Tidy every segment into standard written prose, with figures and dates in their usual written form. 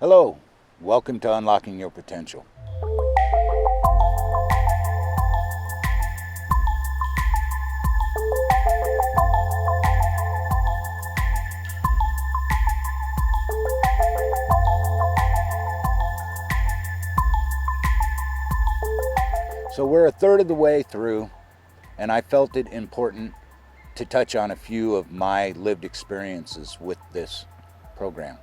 Hello, welcome to Unlocking Your Potential. So we're a third of the way through, and I felt it important to touch on a few of my lived experiences with this program.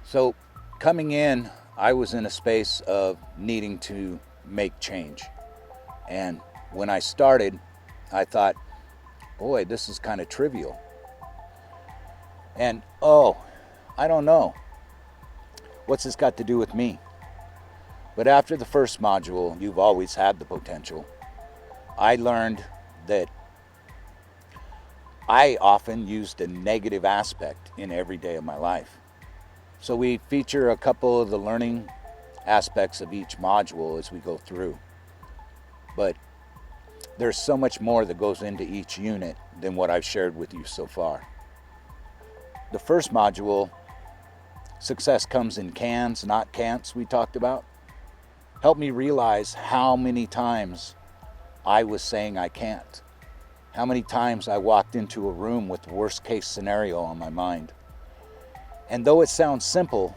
So coming in, I was in a space of needing to make change. And when I started, I thought, boy, this is kind of trivial. And I don't know. What's this got to do with me? But after the first module, You've Always Had the Potential, I learned that I often used a negative aspect in every day of my life. So we feature a couple of the learning aspects of each module as we go through. But there's so much more that goes into each unit than what I've shared with you so far. The first module, Success Comes in Cans, Not Can'ts, we talked about, helped me realize how many times I was saying I can't. How many times I walked into a room with worst case scenario on my mind. And though it sounds simple,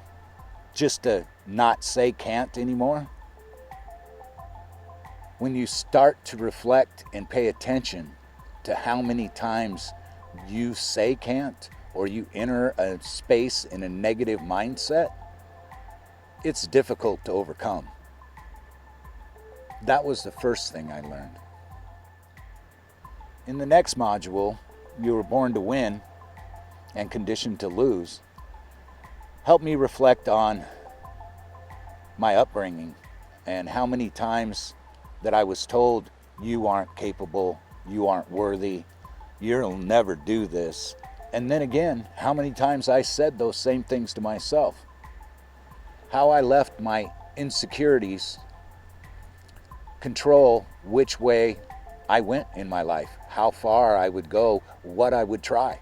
just to not say can't anymore, when you start to reflect and pay attention to how many times you say can't or you enter a space in a negative mindset, it's difficult to overcome. That was the first thing I learned. In the next module, You Were Born to Win and Conditioned to Lose, helped me reflect on my upbringing and how many times that I was told, you aren't capable, you aren't worthy, you'll never do this. And then again, how many times I said those same things to myself. How I left my insecurities control which way I went in my life, how far I would go, what I would try.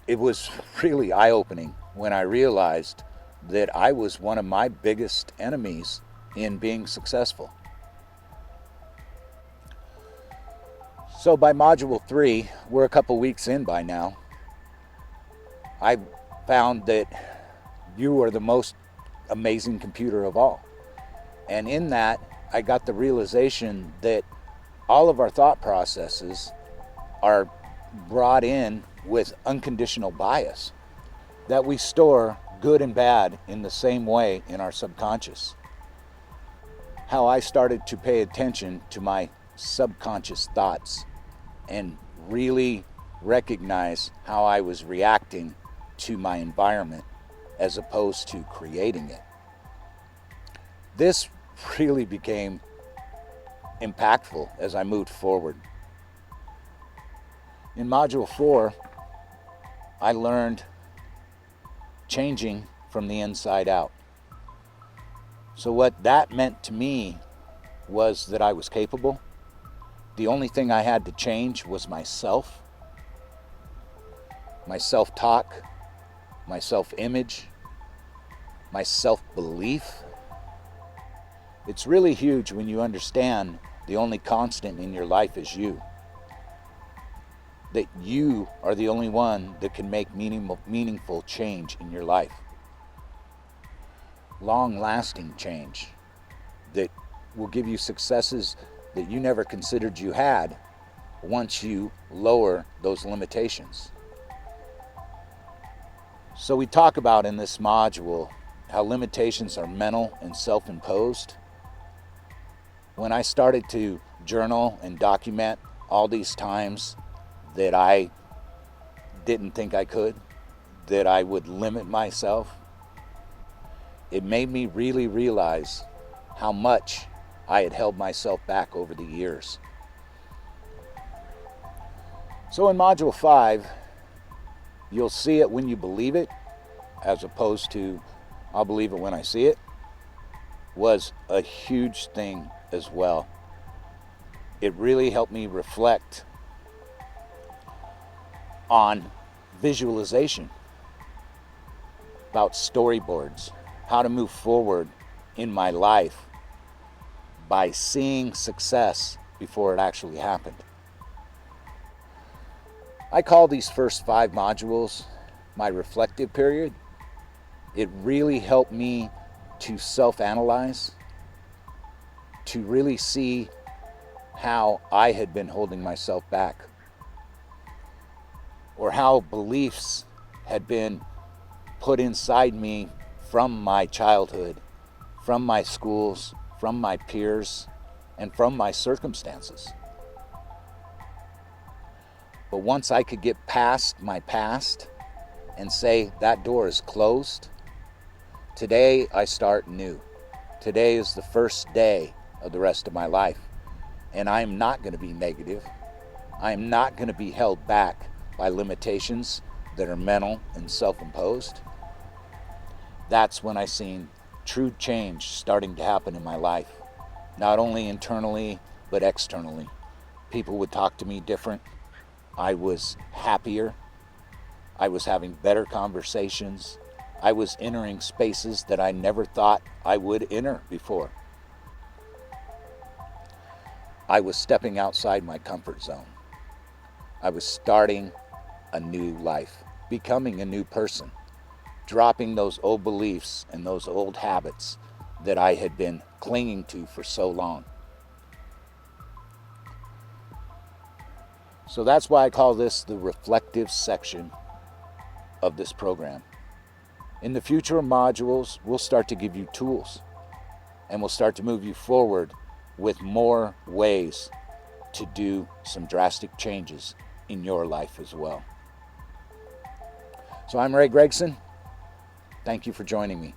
It was really eye-opening when I realized that I was one of my biggest enemies in being successful. So by module 3, we're a couple weeks in by now, I found that you are the most amazing computer of all. And in that, I got the realization that all of our thought processes are brought in with unconditional bias, that we store good and bad in the same way in our subconscious. How I started to pay attention to my subconscious thoughts and really recognize how I was reacting to my environment as opposed to creating it. This really became impactful as I moved forward. In module 4, I learned changing from the inside out. So what that meant to me was that I was capable. The only thing I had to change was myself, my self-talk, my self-image, my self-belief. It's really huge when you understand the only constant in your life is you. That you are the only one that can make meaningful change in your life. Long-lasting change that will give you successes that you never considered you had once you lower those limitations. So we talk about in this module how limitations are mental and self-imposed. When I started to journal and document all these times that I didn't think I could, that I would limit myself, it made me really realize how much I had held myself back over the years. So in module 5, you'll see it when you believe it, as opposed to I'll believe it when I see it, was a huge thing as well. It really helped me reflect on visualization. about storyboards, how to move forward in my life by seeing success before it actually happened. I call these first 5 modules my reflective period. It really helped me to self-analyze, to really see how I had been holding myself back, or how beliefs had been put inside me from my childhood, from my schools, from my peers, and from my circumstances. But once I could get past my past and say that door is closed, today I start new. Today is the first day of the rest of my life. And I am not going to be negative. I am not going to be held back by limitations that are mental and self-imposed. That's when I seen true change starting to happen in my life. Not only internally, but externally. People would talk to me different. I was happier. I was having better conversations. I was entering spaces that I never thought I would enter before. I was stepping outside my comfort zone. I was starting a new life, becoming a new person, dropping those old beliefs and those old habits that I had been clinging to for so long. So that's why I call this the reflective section of this program. In the future modules, we'll start to give you tools, and we'll start to move you forward with more ways to do some drastic changes in your life as well. So I'm Ray Gregson. Thank you for joining me.